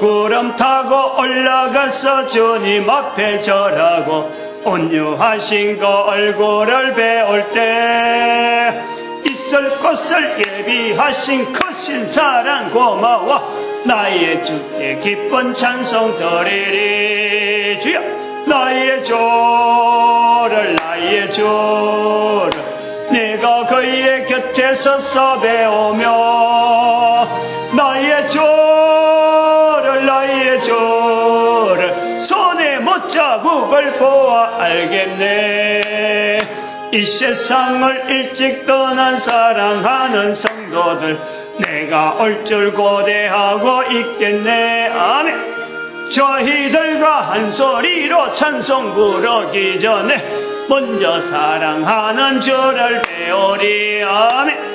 구름 타고 올라가서 주님 앞에 절하고 온유하신 그 얼굴을 배울 때 있을 것을 예비하신 크신 사랑 고마워 나의 주께 기쁜 찬송 드리리 주여 나의 주를 내가 그의 곁에 서서 배우며 나의 주를 손에 못자국을 보아 알겠네. 이 세상을 일찍 떠난 사랑하는 성도들 내가 올 줄 고대하고 있겠네. 아멘. 저희들과 한 소리로 찬송 부르기 전에 먼저 사랑하는 주를 배우리. 아멘.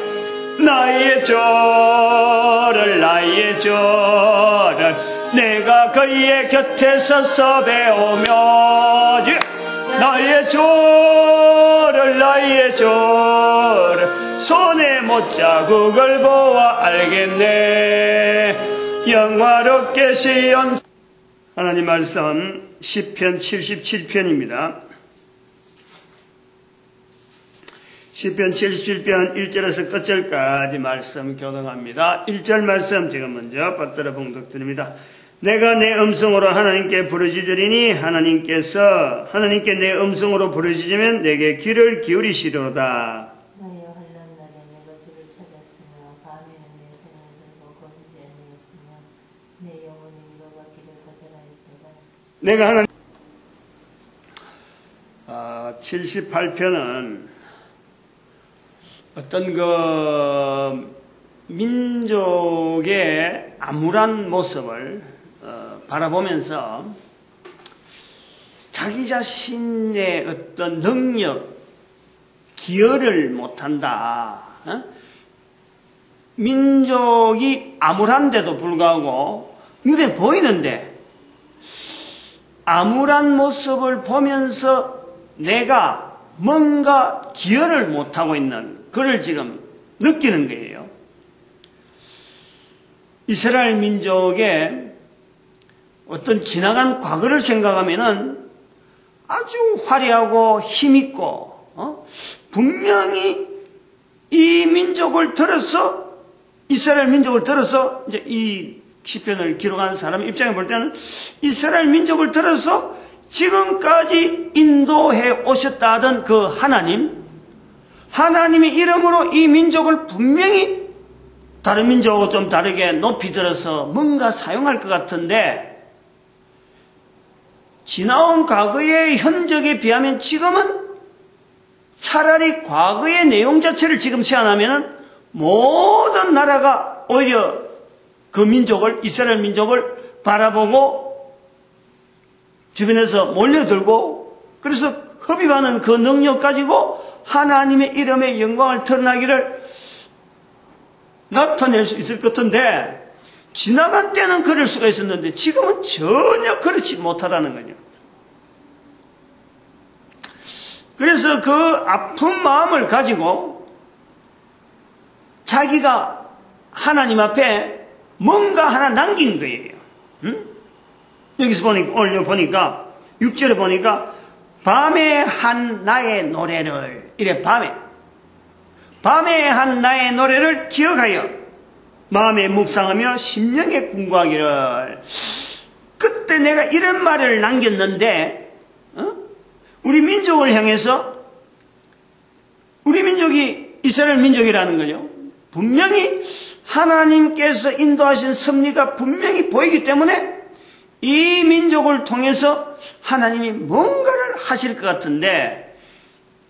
나의 주를 내가 그의 곁에 서서 배우며 나의 주를 손에 못자국을 보아 알겠네. 영화롭게 시온 하나님 말씀 시편 77편입니다. 시편 77편 1절에서 끝절까지 말씀 교독합니다. 1절 말씀 제가 먼저 받들어 봉독드립니다. 내가 내 음성으로 하나님께 부르짖으리니 하나님께 내 음성으로 부르짖으면 내게 귀를 기울이시리로다. 나의 환난 날에 내가 주를 찾았으며 밤에는 내 손을 들고 거두지 아니했으며 내 영혼이 위로받기를 거절하였도다. 내가 하나님 78편은 어떤 민족의 암울한 모습을 바라보면서 자기 자신의 어떤 능력, 기여를 못한다. 민족이 암울한데도 불구하고 눈에 보이는데 암울한 모습을 보면서 내가 뭔가 기여를 못하고 있는 그를 지금 느끼는 거예요. 이스라엘 민족의 어떤 지나간 과거를 생각하면은 아주 화려하고 힘있고, 분명히 이 민족을 들어서, 이스라엘 민족을 들어서, 이제 이 시편을 기록한 사람의 입장에 볼 때는 이스라엘 민족을 들어서 지금까지 인도해 오셨다던 그 하나님의 이름으로 이 민족을 분명히 다른 민족하고 좀 다르게 높이 들어서 뭔가 사용할 것 같은데 지나온 과거의 흔적에 비하면 지금은 차라리 과거의 내용 자체를 지금 세안하면 모든 나라가 오히려 그 민족을, 이스라엘 민족을 바라보고 주변에서 몰려들고 그래서 흡입하는 그 능력 가지고 하나님의 이름의 영광을 드러나기를 나타낼 수 있을 것 같은데 지나간 때는 그럴 수가 있었는데 지금은 전혀 그렇지 못하다는 거죠. 그래서 그 아픈 마음을 가지고 자기가 하나님 앞에 뭔가 하나 남긴 거예요. 여기서 보니까 6절에 보니까 밤에 한 나의 노래를 이래 밤에 한 나의 노래를 기억하여 마음에 묵상하며 심령에 궁구하기를. 그때 내가 이런 말을 남겼는데 우리 민족을 향해서 우리 민족이 이스라엘 민족이라는 거죠. 분명히 하나님께서 인도하신 섭리가 분명히 보이기 때문에 이 민족을 통해서 하나님이 뭔가를 하실 것 같은데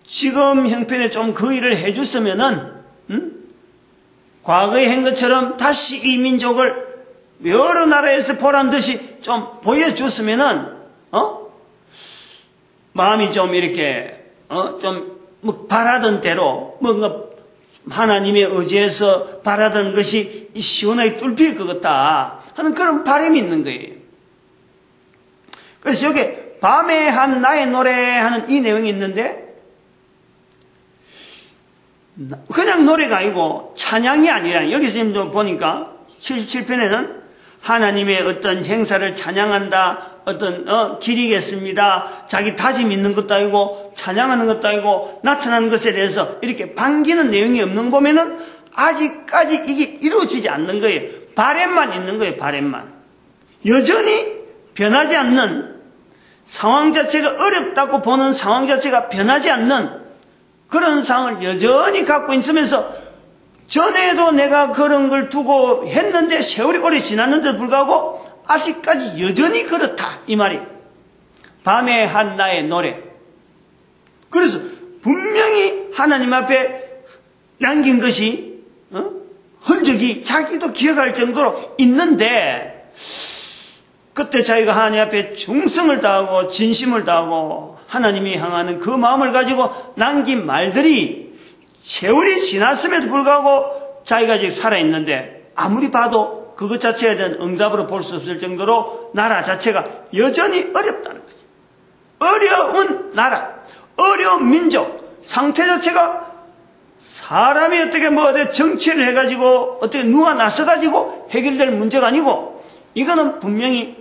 지금 형편에 좀 그 일을 해줬으면은 과거에 한 것처럼 다시 이 민족을 여러 나라에서 보란 듯이 좀 보여줬으면은 마음이 좀 이렇게 좀 뭐 바라던 대로 뭔가 하나님의 의지에서 바라던 것이 시원하게 뚫릴 것 같다 하는 그런 바람이 있는 거예요. 그래서 여기 밤에 한 나의 노래 하는 이 내용이 있는데 그냥 노래가 아니고 찬양이 아니라 여기서 지금 보니까 77편에는 하나님의 어떤 행사를 찬양한다, 어떤 기리겠습니다. 자기 다짐 있는 것도 아니고 찬양하는 것도 아니고 나타나는 것에 대해서 이렇게 반기는 내용이 없는 거 보면은 아직까지 이게 이루어지지 않는 거예요. 바램만 있는 거예요. 바램만. 여전히 변하지 않는 상황 자체가 어렵다고 보는 상황 자체가 변하지 않는 그런 상황을 여전히 갖고 있으면서 전에도 내가 그런 걸 두고 했는데 세월이 오래 지났는데도 불구하고 아직까지 여전히 그렇다 이 말이. 밤에 한 나의 노래. 그래서 분명히 하나님 앞에 남긴 것이 흔적이 자기도 기억할 정도로 있는데 그때 자기가 하나님 앞에 충성을 다하고 진심을 다하고 하나님이 향하는 그 마음을 가지고 남긴 말들이 세월이 지났음에도 불구하고 자기가 아직 살아있는데 아무리 봐도 그것 자체에 대한 응답으로 볼 수 없을 정도로 나라 자체가 여전히 어렵다는 거지. 어려운 나라, 어려운 민족, 상태 자체가 사람이 어떻게 정치를 해가지고 어떻게 누가 나서가지고 해결될 문제가 아니고 이거는 분명히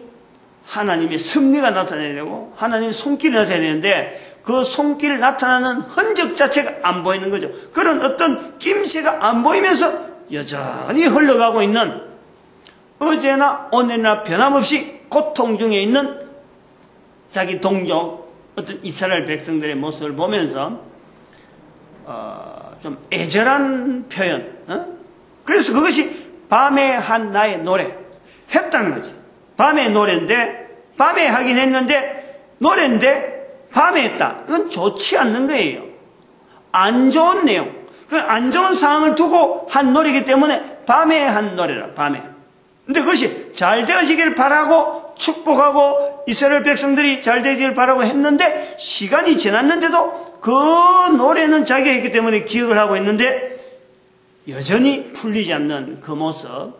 하나님의 섭리가 나타나야 되고 하나님의 손길이 나타나야 되는데 그 손길 나타나는 흔적 자체가 안 보이는 거죠. 그런 어떤 낌새가 안 보이면서 여전히 흘러가고 있는 어제나 오늘이나 변함없이 고통 중에 있는 자기 동족 어떤 이스라엘 백성들의 모습을 보면서 좀 애절한 표현. 그래서 그것이 밤에 한 나의 노래 했다는 거지. 밤의 노래인데 밤에 하긴 했는데 노래인데 밤에 했다. 이건 좋지 않는 거예요. 안 좋은 내용. 안 좋은 상황을 두고 한 노래이기 때문에 밤에 한 노래라. 밤에. 근데 그것이 잘 되어지길 바라고 축복하고 이스라엘 백성들이 잘 되길 바라고 했는데 시간이 지났는데도 그 노래는 자기가 있기 때문에 기억을 하고 있는데 여전히 풀리지 않는 그 모습.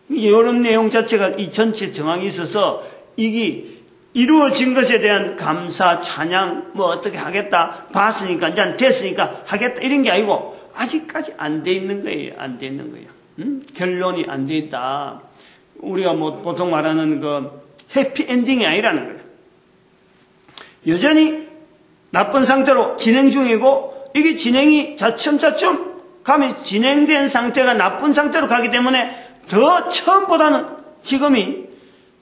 이런 내용 자체가 이 전체 정황이 있어서 이게 이루어진 것에 대한 감사, 찬양, 어떻게 하겠다, 봤으니까, 이제 됐으니까 하겠다, 이런 게 아니고, 아직까지 안 돼 있는 거예요. 안 돼 있는 거예요. 결론이 안 돼 있다. 우리가 보통 말하는 해피엔딩이 아니라는 거예요. 여전히 나쁜 상태로 진행 중이고, 이게 진행이 차츰차츰 가면 진행된 상태가 나쁜 상태로 가기 때문에 더 처음보다는 지금이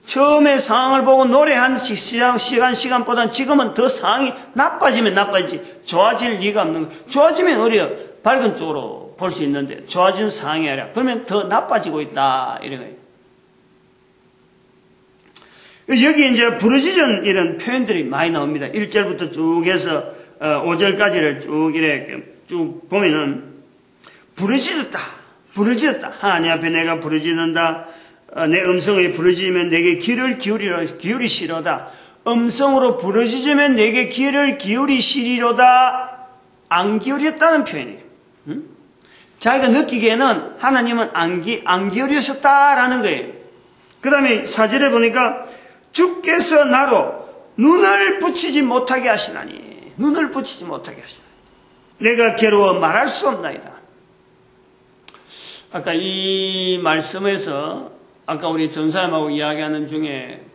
처음에 상황을 보고 노래한 시간보다는 지금은 더 상황이 나빠지면 나빠지지 좋아질 리가 없는 거예요. 좋아지면 오히려 밝은 쪽으로 볼 수 있는데 좋아진 상황이 아니라 그러면 더 나빠지고 있다 이런 거예요. 여기 이제 부르짖은 이런 표현들이 많이 나옵니다. 1절부터 쭉 해서 5절까지를 쭉 이렇게 쭉 보면은 부르짖었다. 하나님 앞에 내가 부르짖는다. 내 음성을 부르짖으면 내게 귀를 기울이시로다. 음성으로 부르짖으면 내게 귀를 기울이시리로다. 안 기울였다는 표현이에요. 자기가 느끼기에는 하나님은 안 기울이셨다라는 거예요. 그 다음에 4절에 보니까 주께서 나로 눈을 붙이지 못하게 하시나니. 눈을 붙이지 못하게 하시나니. 내가 괴로워 말할 수 없나이다. 아까 이 말씀에서 아까 우리 전사님하고 이야기하는 중에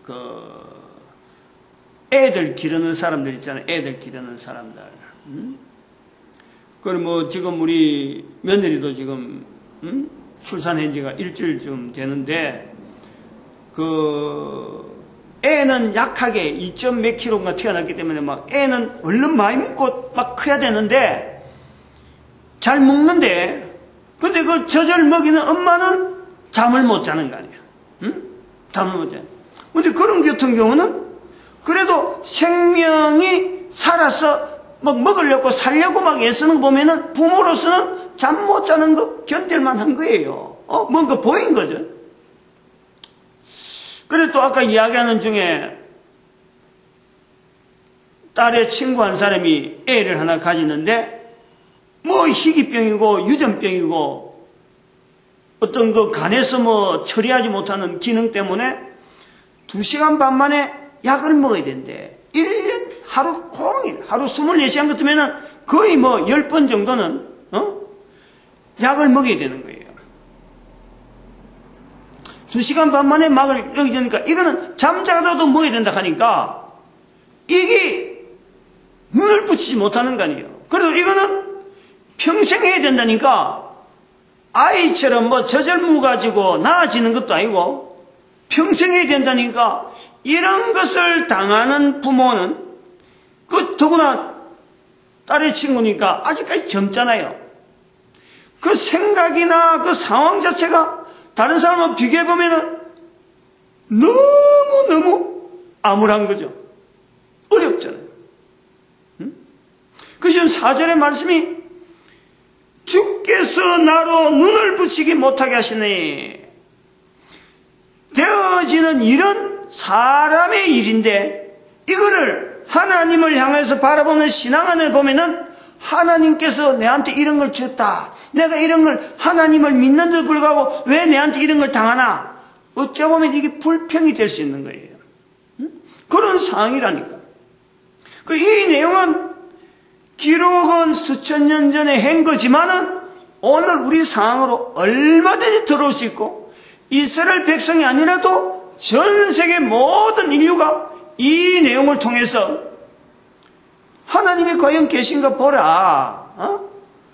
애들 기르는 사람들 있잖아요. 애들 기르는 사람들. 그리고 지금 우리 며느리도 지금 출산한 지가 일주일쯤 되는데 애는 약하게 2점 몇 킬로인가 태어났기 때문에 애는 얼른 많이 먹고 커야 되는데 잘 먹는데 근데 저절 먹이는 엄마는 잠을 못 자는 거 아니야. 잠을 못 자. 근데 그런 같은 경우는 그래도 생명이 살아서 먹으려고 살려고 애쓰는 거 보면은 부모로서는 잠 못 자는 거 견딜만 한 거예요. 뭔가 보인 거죠. 그래서 또 아까 이야기하는 중에 딸의 친구 한 사람이 애를 하나 가지는데 희귀병이고 유전병이고 어떤 간에서 처리하지 못하는 기능 때문에 2시간 반 만에 약을 먹어야 된대. 1년 하루 종일, 하루 24시간 같으면은 거의 10번 정도는, 약을 먹어야 되는 거예요. 2시간 반 만에 막을 여기니까 이거는 잠자다도 먹어야 된다 하니까 이게 눈을 붙이지 못하는 거 아니에요. 그래도 이거는 평생 해야 된다니까 아이처럼 뭐 저절무 가지고 나아지는 것도 아니고 평생 해야 된다니까 이런 것을 당하는 부모는 더구나 딸의 친구니까 아직까지 젊잖아요. 그 생각이나 그 상황 자체가 다른 사람과 비교해보면 너무너무 암울한 거죠. 어렵잖아요. 그 지금 4절의 말씀이 주께서 나로 눈을 붙이지 못하게 하시니 되어지는 일은 사람의 일인데 이거를 하나님을 향해서 바라보는 신앙안을 보면은 하나님께서 내한테 이런 걸 주었다. 내가 이런 걸 하나님을 믿는데도 불구하고 왜 내한테 이런 걸 당하나? 어쩌면 이게 불평이 될 수 있는 거예요. 그런 상황이라니까. 이 내용은 기록은 수천 년 전에 한 거지만은 오늘 우리 상황으로 얼마든지 들어올 수 있고 이스라엘 백성이 아니라도 전 세계 모든 인류가 이 내용을 통해서 하나님이 과연 계신가 보라.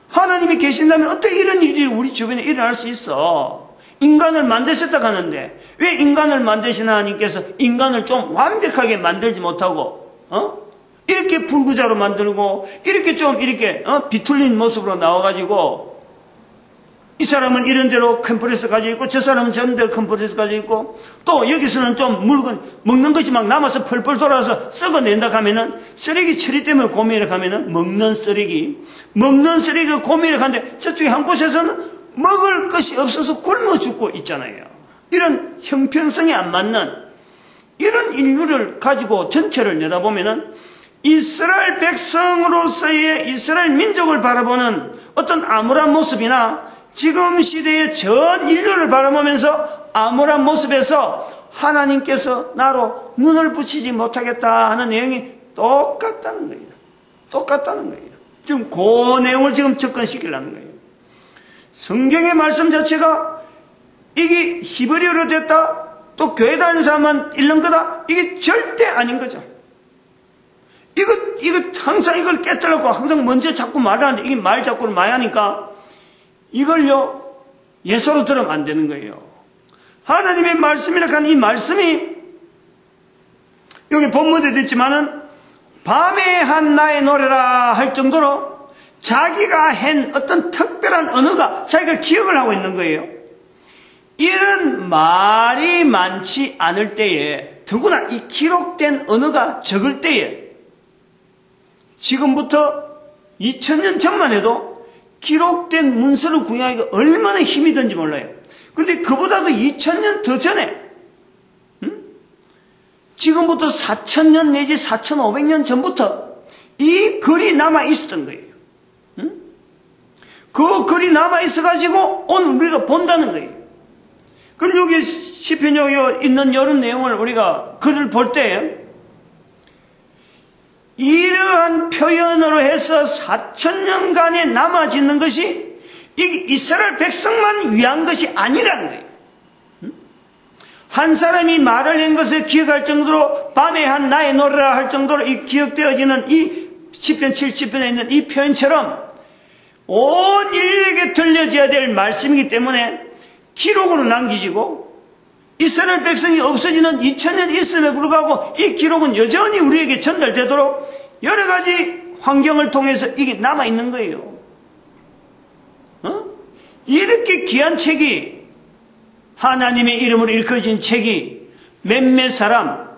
하나님이 계신다면 어떻게 이런 일이 우리 주변에 일어날 수 있어? 인간을 만드셨다고 하는데 왜 인간을 만드신 하나님께서 인간을 좀 완벽하게 만들지 못하고 이렇게 불구자로 만들고 이렇게 좀 이렇게 비틀린 모습으로 나와가지고 이 사람은 이런 대로 컴프레스 가지고 있고 저 사람은 저런 대로 컴프레스 가지고 있고 또 여기서는 좀 물건 먹는 것이 막 남아서 펄펄 돌아서 썩어낸다 하면은 쓰레기 처리 때문에 고민을 하면은 먹는 쓰레기가 고민을 하는데 저쪽에 한 곳에서는 먹을 것이 없어서 굶어 죽고 있잖아요. 이런 형평성이 안 맞는 이런 인류를 가지고 전체를 내다보면은 이스라엘 백성으로서의 이스라엘 민족을 바라보는 어떤 암울한 모습이나 지금 시대의 전 인류를 바라보면서 암울한 모습에서 하나님께서 나로 눈을 붙이지 못하겠다 하는 내용이 똑같다는 거예요. 똑같다는 거예요. 지금 그 내용을 지금 접근시키려는 거예요. 성경의 말씀 자체가 이게 히브리어로 됐다, 또 교회 다니는 사람만 읽는 거다, 이게 절대 아닌 거죠. 이거 항상 이걸 깨뜨리고 항상 먼저 자꾸 말하는데 이게 말 자꾸 많이 하니까 이걸요 예서로 들으면 안 되는 거예요. 하나님의 말씀이라 하는 이 말씀이 여기 본문에도 있지만은 밤에 한 나의 노래라 할 정도로 자기가 한 어떤 특별한 언어가 자기가 기억을 하고 있는 거예요. 이런 말이 많지 않을 때에 더구나 이 기록된 언어가 적을 때에 지금부터 2000년 전만 해도 기록된 문서를 구하기가 얼마나 힘이 든지 몰라요. 근데 그보다도 2000년 더 전에 지금부터 4000년 내지 4500년 전부터 이 글이 남아 있었던 거예요. 그 글이 남아 있어가지고 오늘 우리가 본다는 거예요. 그럼 여기 시편에 있는 이런 내용을 우리가 글을 볼 때 이러한 표현으로 해서 4000년간에 남아지는 것이 이게 이스라엘 백성만 위한 것이 아니라는 거예요. 한 사람이 말을 한 것을 기억할 정도로 밤에 한 나의 노래라 할 정도로 이 기억되어지는 이 시편 7편에 있는 이 표현처럼 온 인류에게 들려져야 될 말씀이기 때문에 기록으로 남기지고 이스라엘 백성이 없어지는 2000년 있음에 불구하고 이 기록은 여전히 우리에게 전달되도록 여러 가지 환경을 통해서 이게 남아있는 거예요. 이렇게 귀한 책이 하나님의 이름으로 일컬어진 책이 몇몇 사람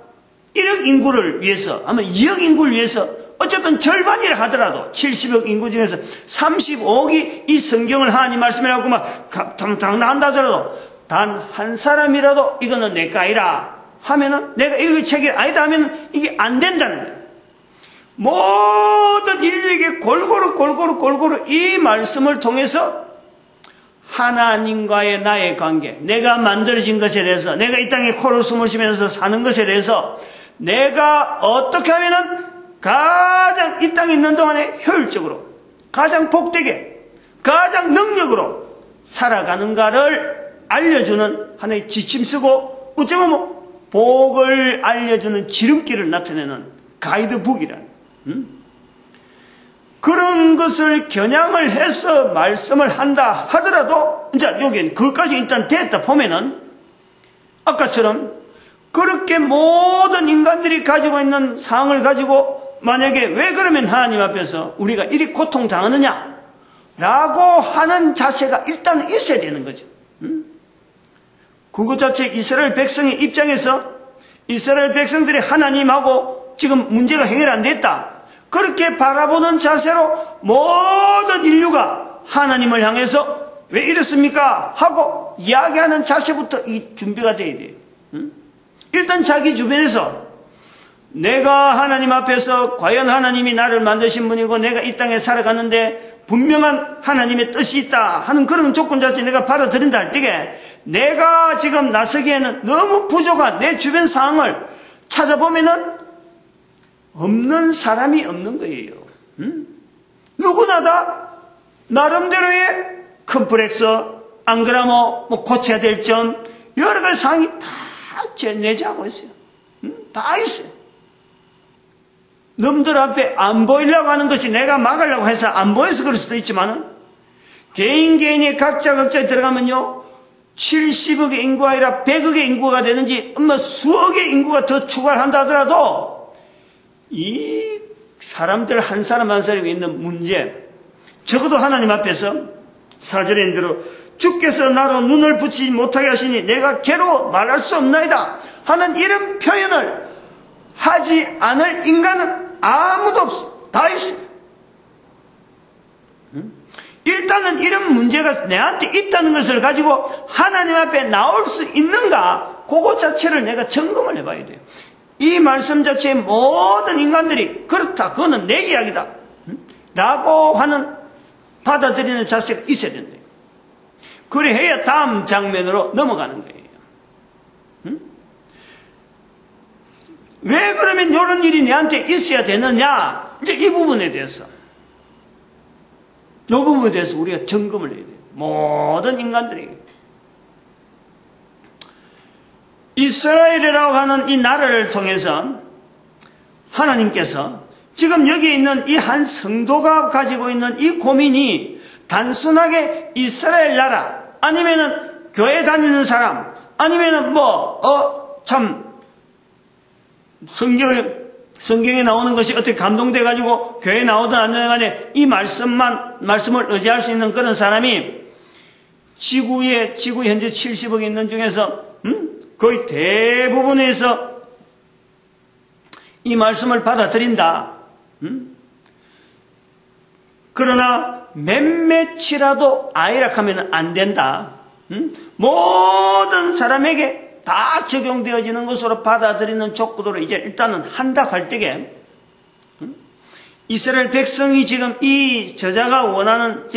1억 인구를 위해서 아마 2억 인구를 위해서 어쨌든 절반이라 하더라도 70억 인구 중에서 35억이 이 성경을 하나님 말씀이라고 막 당당한다 하더라도 단 한 사람이라도 이거는 내 거 아니라 하면은 내가 읽을 책이 아니다 하면은 이게 안 된다는 거예요. 모든 인류에게 골고루 이 말씀을 통해서 하나님과의 나의 관계, 내가 만들어진 것에 대해서, 내가 이 땅에 코로 숨을 쉬면서 사는 것에 대해서 내가 어떻게 하면은 가장 이 땅에 있는 동안에 효율적으로, 가장 복되게, 가장 능력으로 살아가는가를 알려주는 하나의 지침서고 어쩌면 복을 알려주는 지름길을 나타내는 가이드북이라. 그런 것을 겨냥을 해서 말씀을 한다 하더라도 이제 여기 그것까지 일단 됐다 보면은 아까처럼 그렇게 모든 인간들이 가지고 있는 상을 가지고 만약에 왜 그러면 하나님 앞에서 우리가 이리 고통당하느냐 라고 하는 자세가 일단 있어야 되는 거죠. 그것 자체 이스라엘 백성의 입장에서 이스라엘 백성들이 하나님하고 지금 문제가 해결 안 됐다. 그렇게 바라보는 자세로 모든 인류가 하나님을 향해서 왜 이렇습니까? 하고 이야기하는 자세부터 이 준비가 돼야 돼요. 일단 자기 주변에서 내가 하나님 앞에서 과연 하나님이 나를 만드신 분이고 내가 이 땅에 살아가는데 분명한 하나님의 뜻이 있다 하는 그런 조건 자체 내가 받아들인다 할 때에 내가 지금 나서기에는 너무 부족한 내 주변 상황을 찾아보면은 없는 사람이 없는 거예요. 누구나 다 나름대로의 컴플렉스, 안 그러면 뭐 고쳐야 될 점 여러 가지 상황이 다 내재하고 있어요. 다 있어요. 놈들 앞에 안 보이려고 하는 것이 내가 막으려고 해서 안 보여서 그럴 수도 있지만은 개인이 각자 들어가면요 70억의 인구가 아니라 100억의 인구가 되는지 수억의 인구가 더 추가를 한다 하더라도 이 사람들 한 사람 한 사람이 있는 문제 적어도 하나님 앞에서 4절에 있는 대로 주께서 나로 눈을 붙이지 못하게 하시니 내가 괴로워 말할 수 없나이다 하는 이런 표현을 하지 않을 인간은 아무도 없어. 다 있어. 일단은 이런 문제가 내한테 있다는 것을 가지고 하나님 앞에 나올 수 있는가 그것 자체를 내가 점검을 해봐야 돼요. 이 말씀 자체의 모든 인간들이 그렇다 그거는 내 이야기다 라고 하는 받아들이는 자세가 있어야 된다. 그래야 다음 장면으로 넘어가는 거예요. 왜 그러면 이런 일이 내한테 있어야 되느냐 이제 이 부분에 대해서 이 부분에 대해서 우리가 점검을 해야 돼요. 모든 인간들에게 이스라엘이라고 하는 이 나라를 통해서 하나님께서 지금 여기 있는 이 한 성도가 가지고 있는 이 고민이 단순하게 이스라엘 나라 아니면은 교회 다니는 사람 아니면은 참 성경에 나오는 것이 어떻게 감동돼 가지고 교회에 나오든 안 나오든 간에 이 말씀을 의지할 수 있는 그런 사람이 지구 현재 70억이 있는 중에서 거의 대부분에서 이 말씀을 받아들인다. 그러나 몇몇이라도 아이락하면 안 된다. 모든 사람에게 다 적용되어지는 것으로 받아들이는 조건으로 이제 일단은 한다 할 때에 이스라엘 백성이 지금 이 저자가 원하는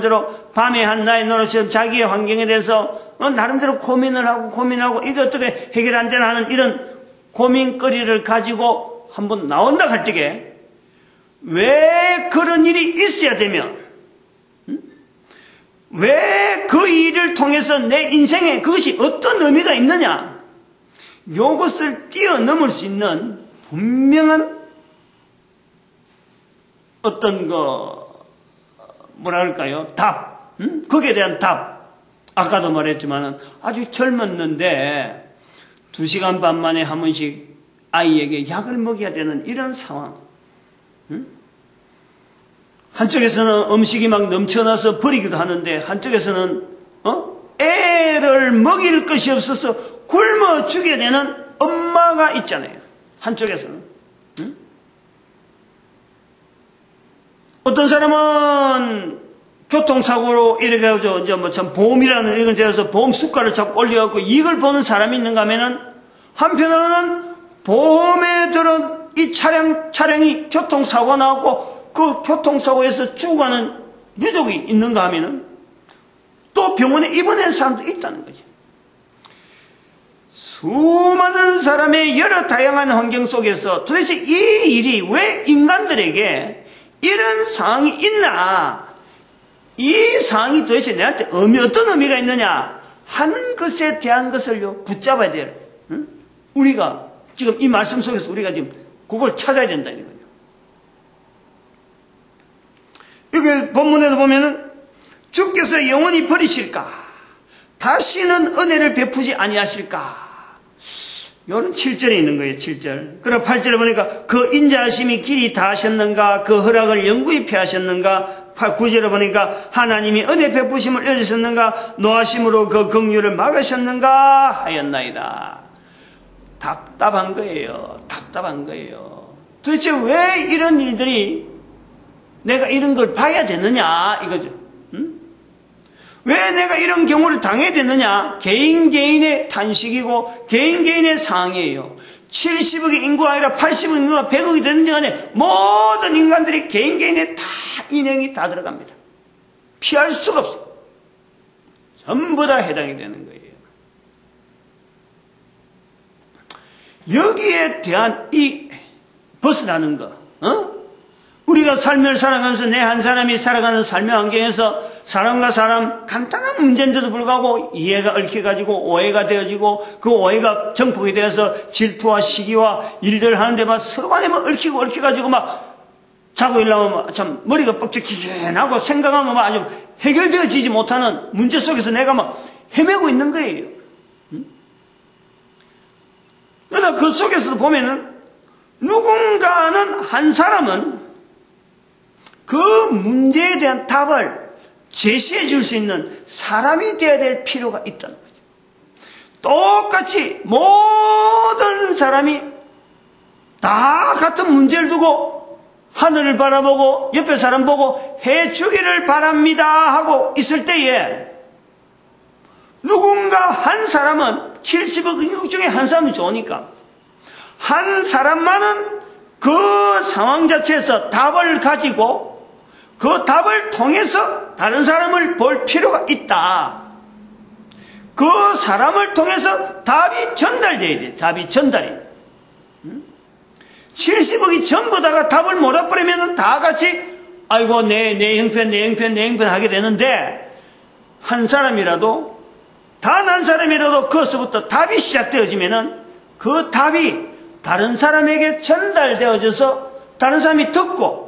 대로 밤에 한 나의 노릇처럼 자기의 환경에 대해서 나름대로 고민하고 이게 어떻게 해결 안 되나 하는 이런 고민거리를 가지고 한번 나온다 할 때에 왜 그런 일이 있어야 되면 왜 그 일을 통해서 내 인생에 그것이 어떤 의미가 있느냐 이것을 뛰어넘을 수 있는 분명한 어떤 답 거기에 대한 답 아까도 말했지만 아주 젊었는데 2시간 반 만에 한 번씩 아이에게 약을 먹여야 되는 이런 상황 한쪽에서는 음식이 막 넘쳐나서 버리기도 하는데 한쪽에서는 애를 먹일 것이 없어서 굶어 죽게 되는 엄마가 있잖아요. 한쪽에서는 어떤 사람은 교통사고로 이렇게 해서 이제 참 보험이라는 이걸 대해서 보험 수가를 자꾸 올려갖고 이익을 보는 사람이 있는가 하면은 한편으로는 보험에 들은 이 차량이 교통사고 나고 그 교통사고에서 죽어가는 유족이 있는가 하면은 또 병원에 입원한 사람도 있다는 거죠. 수많은 사람의 여러 다양한 환경 속에서 도대체 이 일이 왜 인간들에게 이런 상황이 있나? 이 상황이 도대체 내한테 어떤 의미가 있느냐? 하는 것에 대한 것을요, 붙잡아야 돼요. 응? 우리가 지금 이 말씀 속에서 우리가 지금 그걸 찾아야 된다는 거예요. 여기 본문에도 보면은 주께서 영원히 버리실까? 다시는 은혜를 베푸지 아니하실까? 이런 7절에 있는 거예요. 7절. 그리고 8절에 보니까 그 인자하심이 길이 다하셨는가? 그 허락을 영구히 피하셨는가? 9절에 보니까 하나님이 은혜 베푸심을 여지셨는가? 노하심으로 그 긍휼을 막으셨는가? 하였나이다. 답답한 거예요. 답답한 거예요. 도대체 왜 이런 일들이 내가 이런 걸 봐야 되느냐 이거죠. 응? 왜 내가 이런 경우를 당해야 되느냐? 개인의 탄식이고 개인의 상황이에요. 70억의 인구가 아니라 80억 인구가 100억이 되는지 간에 모든 인간들이 개인의 다 인행이 다 들어갑니다. 피할 수가 없어요. 전부 다 해당이 되는 거예요. 여기에 대한 이 벗어나는 거, 우리가 삶을 살아가면서 내 한 사람이 살아가는 삶의 환경에서 사람과 사람 간단한 문제인데도 불구하고 이해가 얽혀가지고 오해가 되어지고 그 오해가 정폭이 되어서 질투와 시기와 일들을 하는데 막 서로 간에 막 얽혀가지고 막 자고 일어나면 참 머리가 뻑적지근하고 생각하면 막 아주 해결되어지지 못하는 문제 속에서 내가 막 헤매고 있는 거예요. 그러나 그 속에서도 보면은 누군가는 한 사람은 그 문제에 대한 답을 제시해 줄 수 있는 사람이 되어야 될 필요가 있다는 거죠. 똑같이 모든 사람이 다 같은 문제를 두고 하늘을 바라보고 옆에 사람 보고 해주기를 바랍니다 하고 있을 때에 누군가 한 사람은 70억 인구 중에 한 사람이 좋으니까 한 사람만은 그 상황 자체에서 답을 가지고 그 답을 통해서 다른 사람을 볼 필요가 있다. 그 사람을 통해서 답이 전달돼야 돼. 답이 전달이. 70억이 전부 다가 답을 몰아버리면 다 같이 아이고 내 형편 하게 되는데 한 사람이라도 단 한 사람이라도 그것부터 답이 시작되어지면은 그 답이 다른 사람에게 전달되어져서 다른 사람이 듣고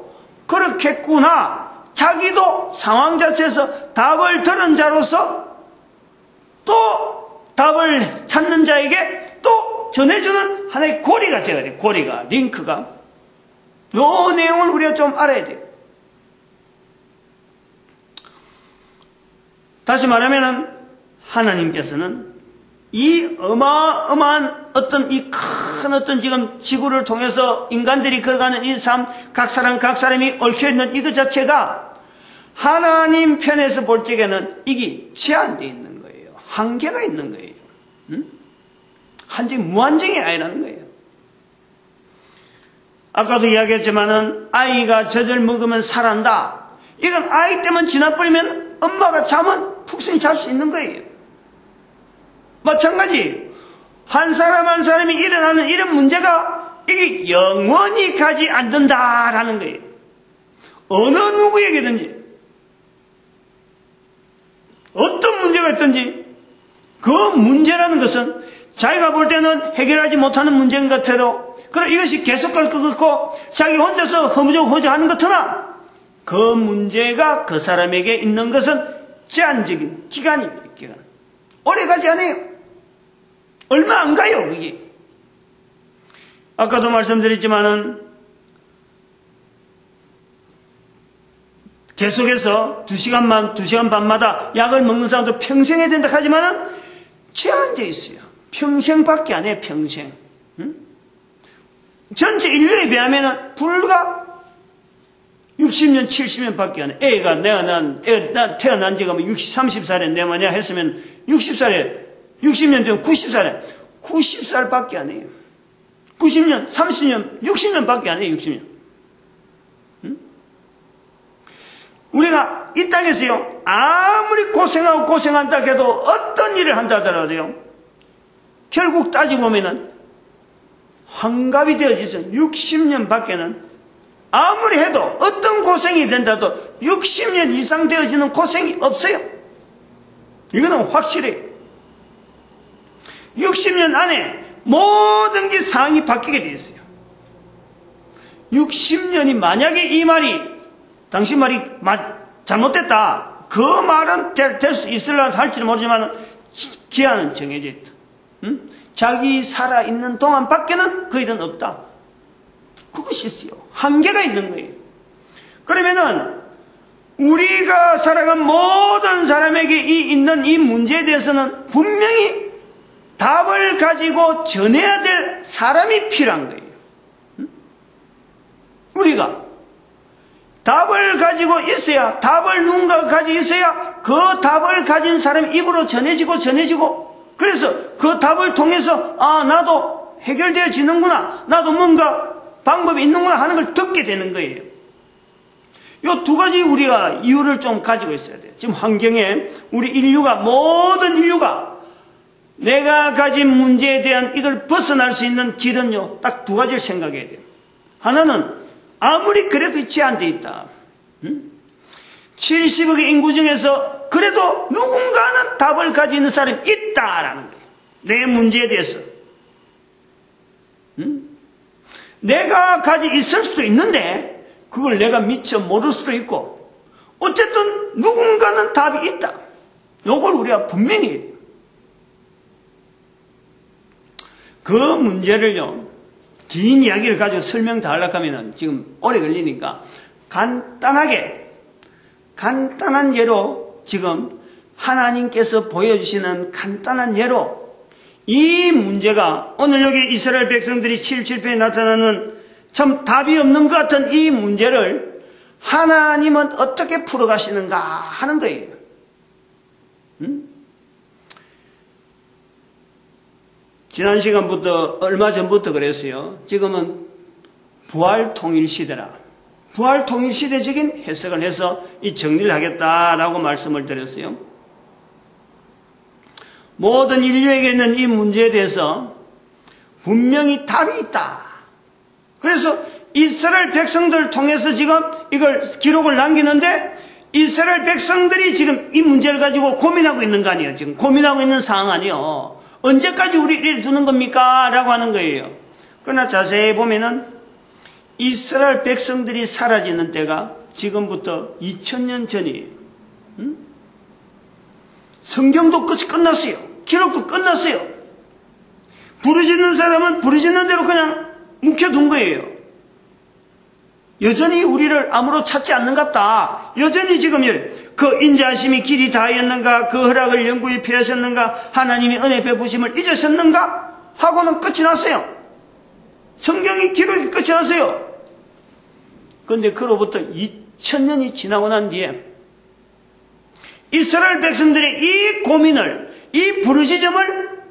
그렇겠구나. 자기도 상황 자체에서 답을 들은 자로서 또 답을 찾는 자에게 또 전해주는 하나의 고리가 되어야 돼요. 고리가, 링크가. 이 내용을 우리가 좀 알아야 돼요. 다시 말하면은 하나님께서는 이 어마어마한 어떤 이 큰 어떤 지금 지구를 통해서 인간들이 걸어가는 이 삶, 각 사람이 얽혀있는 이것 자체가 하나님 편에서 볼 적에는 이게 제한되어 있는 거예요. 한계가 있는 거예요. 한정, 무한정이 아니라는 거예요. 아까도 이야기했지만은 아이가 젖을 먹으면 살한다. 이건 아이 때문에 지나버리면 엄마가 자면 푹신히 잘 수 있는 거예요. 마찬가지 한 사람이 일어나는 이런 문제가 이게 영원히 가지 않는다라는 거예요. 어느 누구에게든지 어떤 문제가 있든지 그 문제라는 것은 자기가 볼 때는 해결하지 못하는 문제인 것 같아도 그럼 이것이 계속 갈 것 같고 자기 혼자서 허무적허무하는 것 같으나 그 문제가 그 사람에게 있는 것은 제한적인 기간입니다. 기간. 오래 가지 않아요. 얼마 안 가요, 그게. 아까도 말씀드렸지만은, 계속해서 2시간 반마다 약을 먹는 사람도 평생 해야 된다 하지만은, 제한되어 있어요. 평생밖에 안 해요, 평생. 응? 전체 인류에 비하면은, 불과 60년, 70년 밖에 안 해. 애가, 나 태어난 지가 30살에 내 마냐 했으면, 60년 되면 90살에 90살 밖에 안 해요. 90년, 30년, 60년 밖에 안 해요. 60년. 응? 우리가 이 땅에서요 아무리 고생한다 해도 어떤 일을 한다 하더라도요 결국 따지고 보면은 환갑이 되어져서 60년 밖에는 아무리 해도 어떤 고생이 된다도 60년 이상 되어지는 고생이 없어요. 이거는 확실해요. 60년 안에 모든 게 상황이 바뀌게 되어 있어요. 60년이 만약에 이 말이 당신 말이 잘못됐다. 그 말은 될 수 있을라 할지는 모르지만 기한은 정해져 있다. 응? 자기 살아있는 동안 밖에는 그 일은 없다. 그것이 있어요. 한계가 있는 거예요. 그러면은 우리가 살아간 모든 사람에게 있는 이 문제에 대해서는 분명히 답을 가지고 전해야 될 사람이 필요한 거예요. 응? 우리가 답을 가지고 있어야, 답을 누군가가 가지고 있어야 그 답을 가진 사람이 입으로 전해지고 그래서 그 답을 통해서 나도 해결되어지는구나, 나도 뭔가 방법이 있는구나 하는 걸 듣게 되는 거예요. 이 두 가지 우리가 이유를 좀 가지고 있어야 돼요. 지금 환경에 우리 모든 인류가 내가 가진 문제에 대한 이걸 벗어날 수 있는 길은요, 딱 두 가지를 생각해야 돼요. 하나는 아무리 그래도 제한되어 있다. 70억의 인구 중에서 그래도 누군가는 답을 가지고 있는 사람이 있다라는 거예요. 내 문제에 대해서. 내가 가지고 있을 수도 있는데 그걸 내가 미처 모를 수도 있고 어쨌든 누군가는 답이 있다. 이걸 우리가 분명히 해야 돼요. 그 문제를요, 긴 이야기를 가지고 설명 다 하려고 하면 지금 오래 걸리니까 간단한 예로 지금 하나님께서 보여주시는 간단한 예로 이 문제가 오늘 여기 이스라엘 백성들이 77편에 나타나는 참 답이 없는 것 같은 이 문제를 하나님은 어떻게 풀어가시는가 하는 거예요. 지난 시간부터 얼마 전부터 그랬어요. 지금은 부활통일시대라. 부활통일시대적인 해석을 해서 이 정리를 하겠다라고 말씀을 드렸어요. 모든 인류에게 있는 이 문제에 대해서 분명히 답이 있다. 그래서 이스라엘 백성들을 통해서 지금 이걸 기록을 남기는데 이스라엘 백성들이 지금 이 문제를 가지고 고민하고 있는 거 아니에요. 지금 고민하고 있는 상황 아니에요. 언제까지 우리 이래 두는 겁니까? 라고 하는 거예요. 그러나 자세히 보면은 이스라엘 백성들이 사라지는 때가 지금부터 2000년 전이에요. 성경도 끝났어요. 기록도 끝났어요. 부르짖는 사람은 부르짖는 대로 그냥 묵혀둔 거예요. 여전히 우리를 아무로 찾지 않는 것 같다. 여전히 지금 그 인자하심이 길이 다하였는가, 그 허락을 영구히 피하셨는가, 하나님이 은혜 베푸심을 잊으셨는가 하고는 끝이 났어요. 성경이 기록이 끝이 났어요. 그런데 그로부터 2000년이 지나고 난 뒤에 이스라엘 백성들의 이 고민을, 이 부르짖음을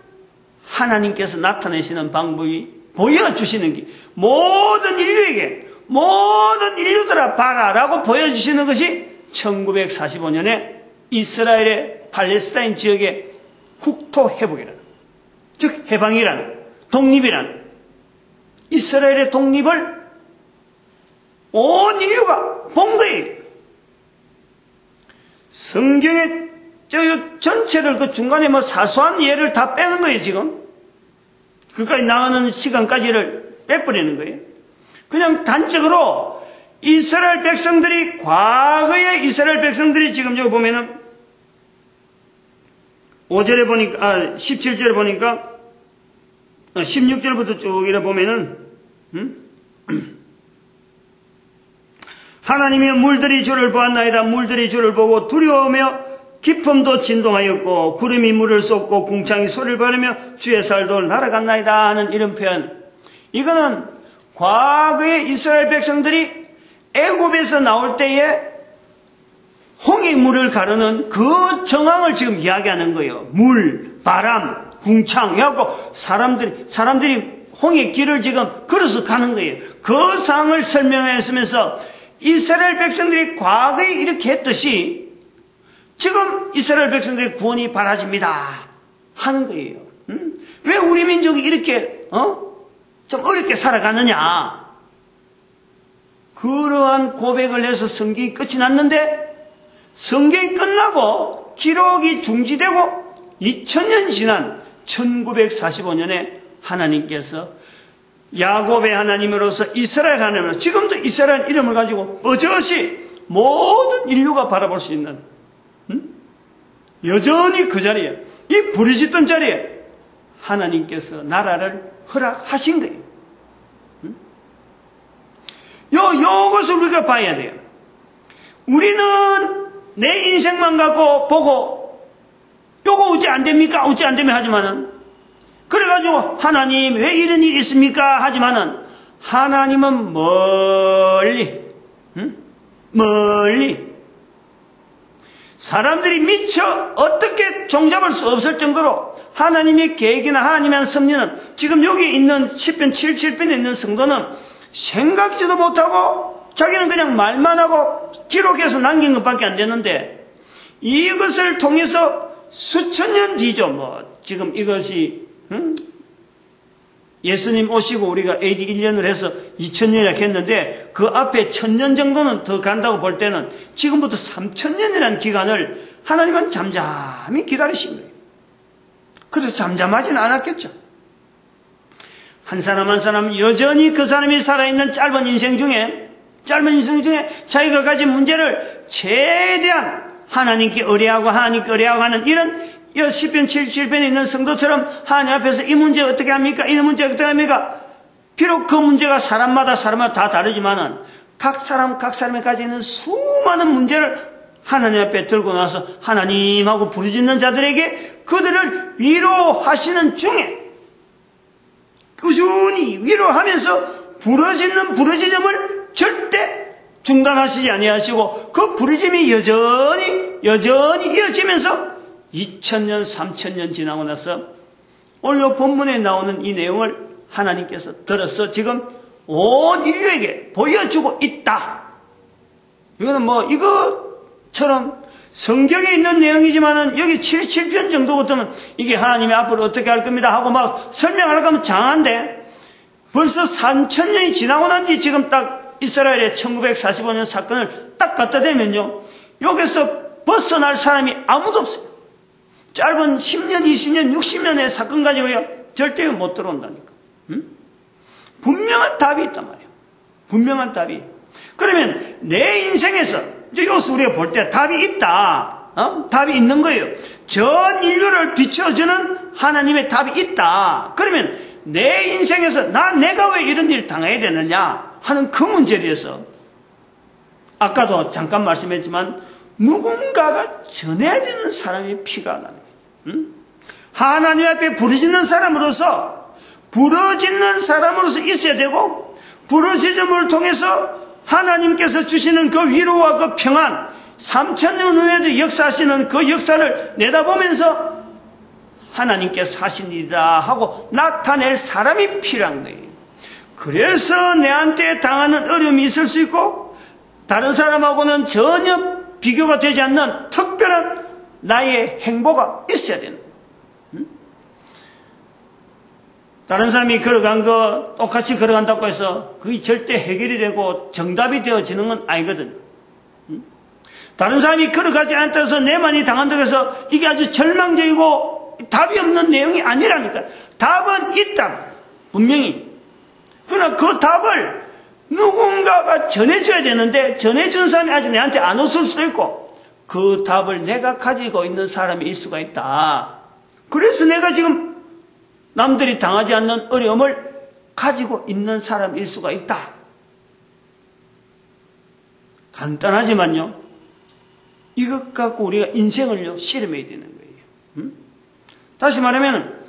하나님께서 나타내시는 방법이 보여주시는 게 모든 인류에게, 모든 인류들아 봐라라고 보여주시는 것이 1945년에 이스라엘의 팔레스타인 지역의 국토 회복이라는, 즉 해방이라는, 독립이라는, 이스라엘의 독립을 온 인류가 본 거예요. 성경의 전체를 그 중간에 사소한 예를 다 빼는 거예요, 지금. 그까지 나오는 시간까지를 빼버리는 거예요. 그냥 단적으로 이스라엘 백성들이, 과거의 이스라엘 백성들이 지금 여기 보면은 5절에 보니까, 17절에 보니까, 16절부터 쭉 이래 보면은, 하나님의 물들이 주를 보았나이다. 물들이 주를 보고 두려워하며 기품도 진동하였고 구름이 물을 쏟고 궁창이 소리를 벌이며 주의 살도 날아갔나이다 하는 이런 표현. 이거는 과거의 이스라엘 백성들이 애굽에서 나올 때에 홍해물을 가르는 그 정황을 지금 이야기하는 거예요. 물, 바람, 궁창 해갖고 사람들이 홍해 길을 지금 걸어서 가는 거예요. 그 상황을 설명했으면서 이스라엘 백성들이 과거에 이렇게 했듯이 지금 이스라엘 백성들의 구원이 바라집니다 하는 거예요. 왜 우리 민족이 이렇게 좀 어렵게 살아가느냐. 그러한 고백을 해서 성경이 끝이 났는데 성경이 끝나고 기록이 중지되고 2000년이 지난 1945년에 하나님께서 야곱의 하나님으로서 이스라엘 하나님으로 지금도 이스라엘 이름을 가지고 버젓이 모든 인류가 바라볼 수 있는 여전히 그 자리에 이 부르짖던 자리에 하나님께서 나라를 허락하신 거예요. 요것을 우리가 봐야 돼요. 우리는 내 인생만 갖고 보고 요거 어찌 안 됩니까? 어찌 안 되면 하지만은 그래가지고 하나님 왜 이런 일이 있습니까? 하지만은 하나님은 멀리 사람들이 미처 어떻게 종잡을 수 없을 정도로 하나님의 계획이나 하나님의 섭리는 지금 여기 있는 10편 77편에 있는 성도는 생각지도 못하고 자기는 그냥 말만 하고 기록해서 남긴 것밖에 안 되는데 이것을 통해서 수천 년 뒤죠. 지금 이것이 예수님 오시고 우리가 AD 1년을 해서 2000년이라 했는데 그 앞에 1000년 정도는 더 간다고 볼 때는 지금부터 3000년이라는 기간을 하나님은 잠잠히 기다리신 거예요. 그래서 잠잠하지는 않았겠죠. 한 사람 한 사람 여전히 그 사람이 살아있는 짧은 인생 중에 자기가 가진 문제를 최대한 하나님께 의뢰하고 하는 이런 10편 77편에 있는 성도처럼 하나님 앞에서 이 문제 어떻게 합니까? 이 문제 어떻게 합니까? 비록 그 문제가 사람마다 다 다르지만은 각 사람이 가지는 수많은 문제를 하나님 앞에 들고 나서 하나님하고 부르짖는 자들에게 그들을 위로하시는 중에 꾸준히 위로하면서 부르짖음을 절대 중단하시지 아니하시고 그 부르짖음이 여전히 이어지면서 2000년, 3000년 지나고 나서 오늘 본문에 나오는 이 내용을 하나님께서 들어서 지금 온 인류에게 보여주고 있다. 이거는 이것처럼 성경에 있는 내용이지만은 여기 77편 정도부터는 이게 하나님이 앞으로 어떻게 할 겁니다 하고 막 설명하려고 하면 장한데 벌써 3000년이 지나고 난 뒤 지금 딱 이스라엘의 1945년 사건을 딱 갖다 대면요. 여기서 벗어날 사람이 아무도 없어요. 짧은 10년, 20년, 60년의 사건 가지고요. 절대 못 들어온다니까. 분명한 답이 있단 말이에요. 분명한 답이. 그러면 내 인생에서 여기서 우리가 볼 때 답이 있다. 답이 있는 거예요. 전 인류를 비춰주는 하나님의 답이 있다. 그러면 내 인생에서 내가 왜 이런 일을 당해야 되느냐 하는 그 문제에 대해서 아까도 잠깐 말씀했지만 누군가가 전해야 되는 사람의 피가 나는 거예요. 하나님 앞에 부르짖는 사람으로서 있어야 되고 부르짖음을 통해서 하나님께서 주시는 그 위로와 그 평안 3000년 후에도 역사하시는 그 역사를 내다보면서 하나님께서 하신 일이다 하고 나타낼 사람이 필요한 거예요. 그래서 내한테 당하는 어려움이 있을 수 있고 다른 사람하고는 전혀 비교가 되지 않는 특별한 나의 행보가 있어야 된다. 다른 사람이 걸어간 거 똑같이 걸어간다고 해서 그게 절대 해결이 되고 정답이 되어지는 건 아니거든. 다른 사람이 걸어가지 않다고 해서 내만이 당한다고 해서 이게 아주 절망적이고 답이 없는 내용이 아니라니까. 답은 있다. 분명히. 그러나 그 답을 누군가가 전해줘야 되는데 전해준 사람이 아직 내한테 안 왔을 수도 있고 그 답을 내가 가지고 있는 사람일 수가 있다. 그래서 내가 지금 남들이 당하지 않는 어려움을 가지고 있는 사람일 수가 있다. 간단하지만요. 이것 갖고 우리가 인생을요 실험해야 되는 거예요. 다시 말하면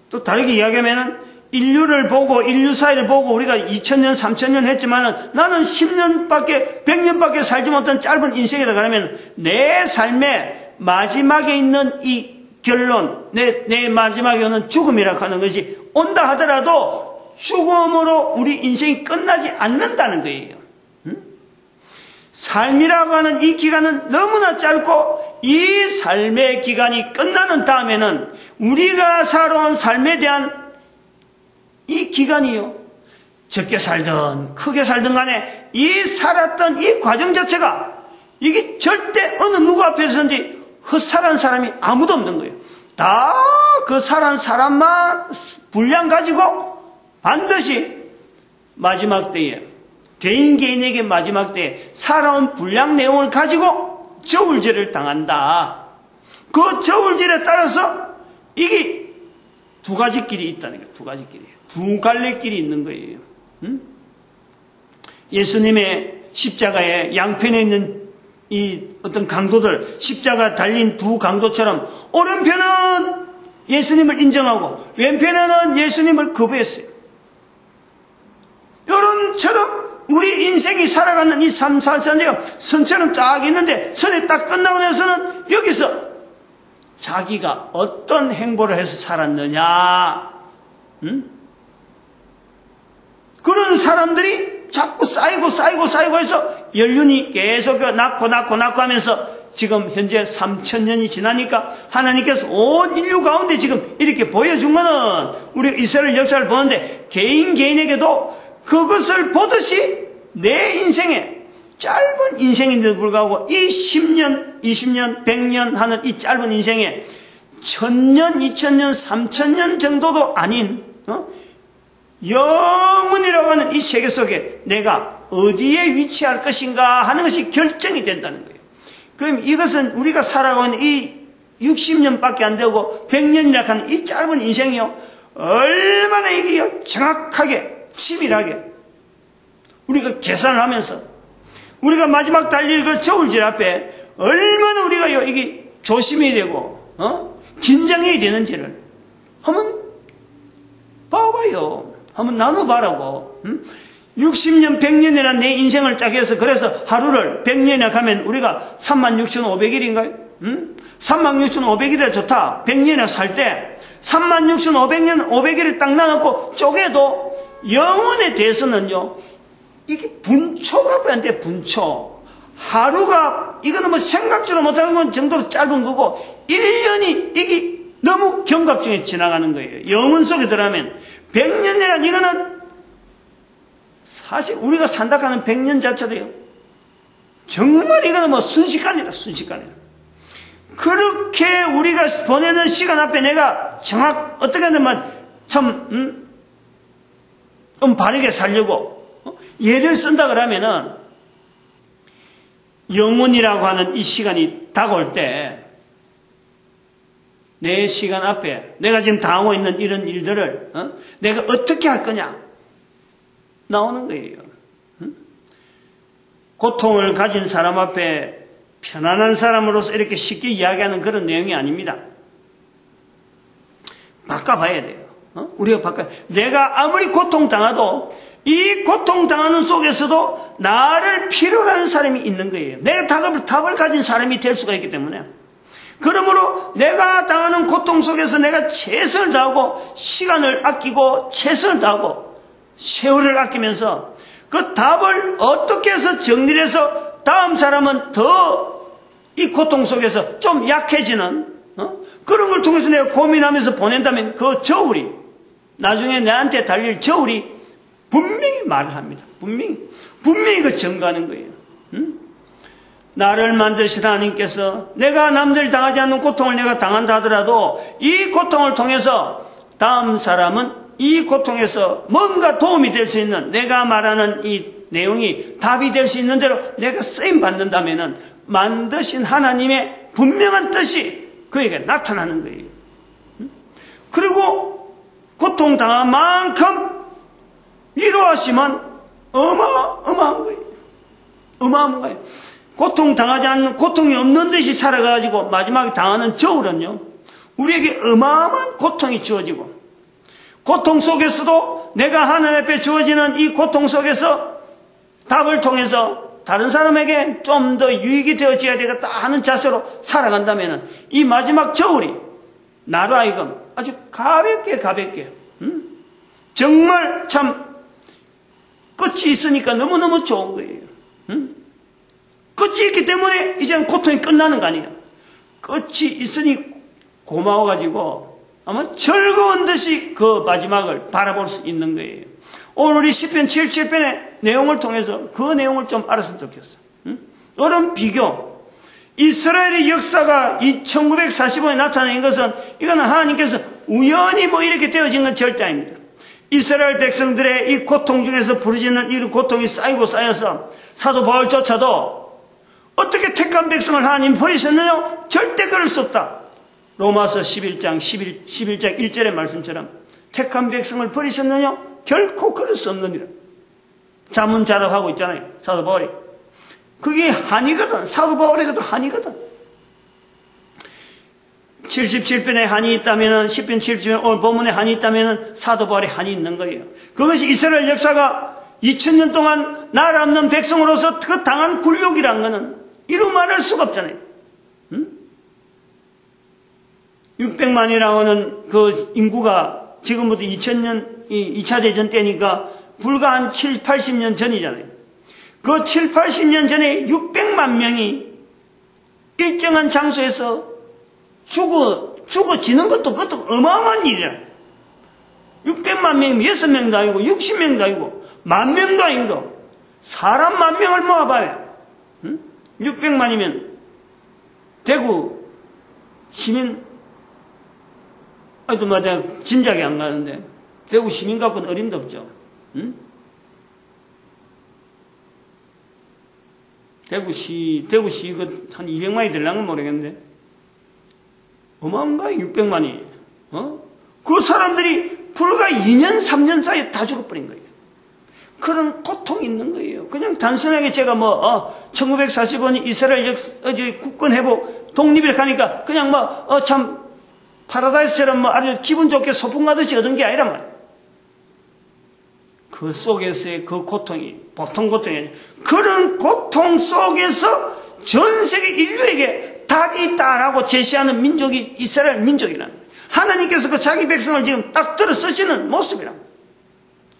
또 다르게 이야기하면 인류를 보고 인류 사회를 보고 우리가 2000년 3000년 했지만은 나는 10년밖에 100년밖에 살지 못한 짧은 인생이다 그러면 내 삶의 마지막에 있는 이 결론 내 마지막에 오는 죽음이라고 하는 것이 온다 하더라도 죽음으로 우리 인생이 끝나지 않는다는 거예요. 삶이라고 하는 이 기간은 너무나 짧고 이 삶의 기간이 끝나는 다음에는 우리가 살아온 삶에 대한 이 기간이요. 적게 살든 크게 살든 간에 이 살았던 이 과정 자체가 이게 절대 어느 누구 앞에서든지 헛살한 사람이 아무도 없는 거예요. 다 그 살아난 사람만 분량 가지고 반드시 마지막 때에 개인에게 마지막 때에 살아온 분량 내용을 가지고 저울질을 당한다. 그 저울질에 따라서 이게 두 가지 길이 있다는 거예요. 두 가지 길이에요. 두 갈래 길이 있는 거예요. 예수님의 십자가의 양편에 있는 이 어떤 강도들, 십자가 달린 두 강도처럼 오른편은 예수님을 인정하고 왼편에는 예수님을 거부했어요. 여러분처럼 우리 인생이 살아가는 이 삶산제가 선처럼 쫙 있는데 선에 딱 끝나고 나서는 여기서 자기가 어떤 행보를 해서 살았느냐, 그런 사람들이 자꾸 쌓이고 해서 연륜이 계속 낳고 하면서 지금 현재 3000년이 지나니까 하나님께서 온 인류 가운데 지금 이렇게 보여준 거는 우리 이스라엘 역사를 보는데 개인에게도 그것을 보듯이 내 인생에 짧은 인생인데도 불구하고 이 10년, 20년, 100년 하는 이 짧은 인생에 1000년, 2000년, 3000년 정도도 아닌 영원이라고 하는 이 세계 속에 내가 어디에 위치할 것인가 하는 것이 결정이 된다는 거예요. 그럼 이것은 우리가 살아가는 이 60년밖에 안 되고 100년이라 하는 이 짧은 인생이요, 얼마나 이게 정확하게 치밀하게 우리가 계산을 하면서 우리가 마지막 달릴 그 저울질 앞에 얼마나 우리가 이게 조심해야 되고 긴장해야 되는지를 한번 봐봐요. 한번 나눠봐라고. 60년, 100년이나 내 인생을 딱 해서 그래서 하루를 100년이나 가면 우리가 36,500일인가요? 36,500일이라 좋다. 100년이나 살 때 36,500일을 딱 나눠놓고 쪼개도 영혼에 대해서는요, 이게 분초가 안 돼, 분초. 하루가, 이거는 뭐 생각지도 못하는 건 정도로 짧은 거고, 1년이 이게 너무 경갑중에 지나가는 거예요. 영혼 속에 들어가면. 100년이란 이거는 사실 우리가 산다하는 100년 자체도요, 정말 이거는 뭐 순식간이라. 그렇게 우리가 보내는 시간 앞에 내가 어떻게든 참, 바르게 살려고 예를 쓴다 그러면은 영혼이라고 하는 이 시간이 다가올 때 내 시간 앞에 내가 지금 당하고 있는 이런 일들을 내가 어떻게 할 거냐 나오는 거예요. 고통을 가진 사람 앞에 편안한 사람으로서 이렇게 쉽게 이야기하는 그런 내용이 아닙니다. 바꿔봐야 돼요. 우리가 내가 아무리 고통당해도 이 고통당하는 속에서도 나를 필요로 하는 사람이 있는 거예요. 내가 답을 가진 사람이 될 수가 있기 때문에. 그러므로 내가 당하는 고통 속에서 내가 최선을 다하고 시간을 아끼고 최선을 다하고 세월을 아끼면서 그 답을 어떻게 해서 정리를 해서 다음 사람은 더 이 고통 속에서 좀 약해지는 그런 걸 통해서 내가 고민하면서 보낸다면 그 저울이 나중에 나한테 달릴 저울이 분명히 말을 합니다. 분명히 그 증거하는 거예요. 나를 만드신 하나님께서 내가 남들이 당하지 않는 고통을 내가 당한다 하더라도 이 고통을 통해서 다음 사람은 이 고통에서 뭔가 도움이 될 수 있는, 내가 말하는 이 내용이 답이 될 수 있는 대로 내가 쓰임 받는다면은 만드신 하나님의 분명한 뜻이 그에게 나타나는 거예요. 그리고 고통당한 만큼 위로하시면 어마어마한 거예요. 어마어마한 거예요. 고통당하지 않는, 고통이 없는 듯이 살아가지고 마지막에 당하는 저울은요, 우리에게 어마어마한 고통이 주어지고, 고통 속에서도 내가 하나님 앞에 주어지는 이 고통 속에서 답을 통해서 다른 사람에게 좀 더 유익이 되어져야 되겠다 하는 자세로 살아간다면 이 마지막 저울이 나로 하여금 아주 가볍게 정말 참 끝이 있으니까 너무너무 좋은 거예요. 끝이 있기 때문에 이제는 고통이 끝나는 거 아니에요. 끝이 있으니 고마워가지고 아마 즐거운 듯이 그 마지막을 바라볼 수 있는 거예요. 오늘 우리 시편 77편의 내용을 통해서 그 내용을 좀 알았으면 좋겠어. 이런 비교, 이스라엘의 역사가 이 1945년에 나타낸 것은 이거는 하나님께서 우연히 뭐 이렇게 되어진 건 절대 아닙니다. 이스라엘 백성들의 이 고통 중에서 부르짖는 이 고통이 쌓이고 쌓여서 사도 바울조차도 어떻게 택한 백성을 하나님 버리셨느냐? 절대 그럴 수 없다. 로마서 11장 1절의 말씀처럼 택한 백성을 버리셨느냐? 결코 그럴 수 없느니라. 자문자답하고 있잖아요. 사도 바울이. 그게 한이거든. 사도 바울에게도 한이거든. 77편에 한이 있다면 10편 77편 오늘 본문에 한이 있다면 사도 바울에 한이 있는 거예요. 그것이 이스라엘 역사가 2000년 동안 나라 없는 백성으로서 그 당한 굴욕이란 거는 이루 말할 수가 없잖아요. 600만이라고 하는 그 인구가 지금부터 2000년 2차 대전 때니까 불과 한 7, 80년 전이잖아요. 그 7, 80년 전에 600만 명이 일정한 장소에서 죽어지는 것도 그것도 어마어마한 일이야. 600만 명이면 6명도 아니고 60명도 아니고 10,000명도 아니고 사람 10,000명을 모아봐요. 600만이면 대구 시민 아이도 맞아 짐작이 안 가는데 대구 시민 갖고는 어림도 없죠. 대구시 한 200만이 되려면 모르겠는데 어마어마하게 600만이 그 사람들이 불과 2년 3년 사이에 다 죽어버린 거예요. 그런 고통이 있는 거예요. 그냥 단순하게 제가 1945년 이스라엘 국권 회복 독립을 가니까 그냥 참 파라다이스처럼 아주 기분 좋게 소풍 가듯이 얻은 게 아니란 말이에요. 그 속에서의 그 고통이 보통 고통이 아니에요. 그런 고통 속에서 전 세계 인류에게 답이 있다라고 제시하는 민족이 이스라엘 민족이라는 거예요. 하나님께서 그 자기 백성을 지금 딱 들어 쓰시는 모습이란 거예요.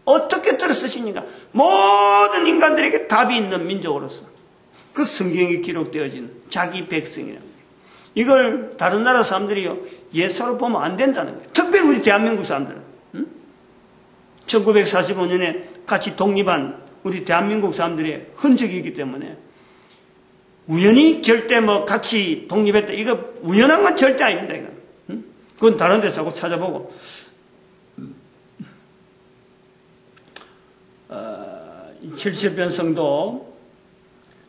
어떻게 들어 쓰십니까? 모든 인간들에게 답이 있는 민족으로서 그 성경에 기록되어진 자기 백성이라는 거예요. 이걸 다른 나라 사람들이요 예사로 보면 안 된다는 거예요. 특별히 우리 대한민국 사람들은 1945년에 같이 독립한 우리 대한민국 사람들의 흔적이 있기 때문에 우연히 결대 같이 독립했다. 이거 우연한 건 절대 아닙니다. 이거. 그건 다른 데서 자꾸 찾아보고. 77편 성도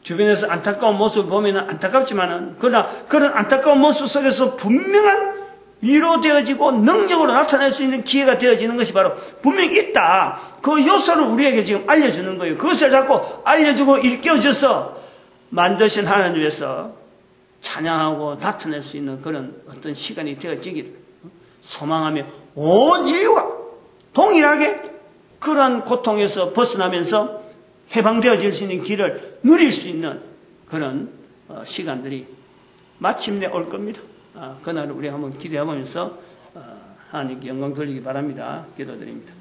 주변에서 안타까운 모습을 보면 안타깝지만은 그러나 그런 안타까운 모습 속에서 분명한 위로되어지고 능력으로 나타낼 수 있는 기회가 되어지는 것이 바로 분명히 있다. 그 요소를 우리에게 지금 알려주는 거예요. 그것을 자꾸 알려주고 일깨워줘서 만드신 하나님 위해서 찬양하고 나타낼 수 있는 그런 어떤 시간이 되어지기를 소망하며 온 인류가 동일하게 그러한 고통에서 벗어나면서 해방되어질 수 있는 길을 누릴 수 있는 그런 시간들이 마침내 올 겁니다. 그날을 우리 한번 기대해보면서 하나님께 영광 돌리기 바랍니다. 기도드립니다.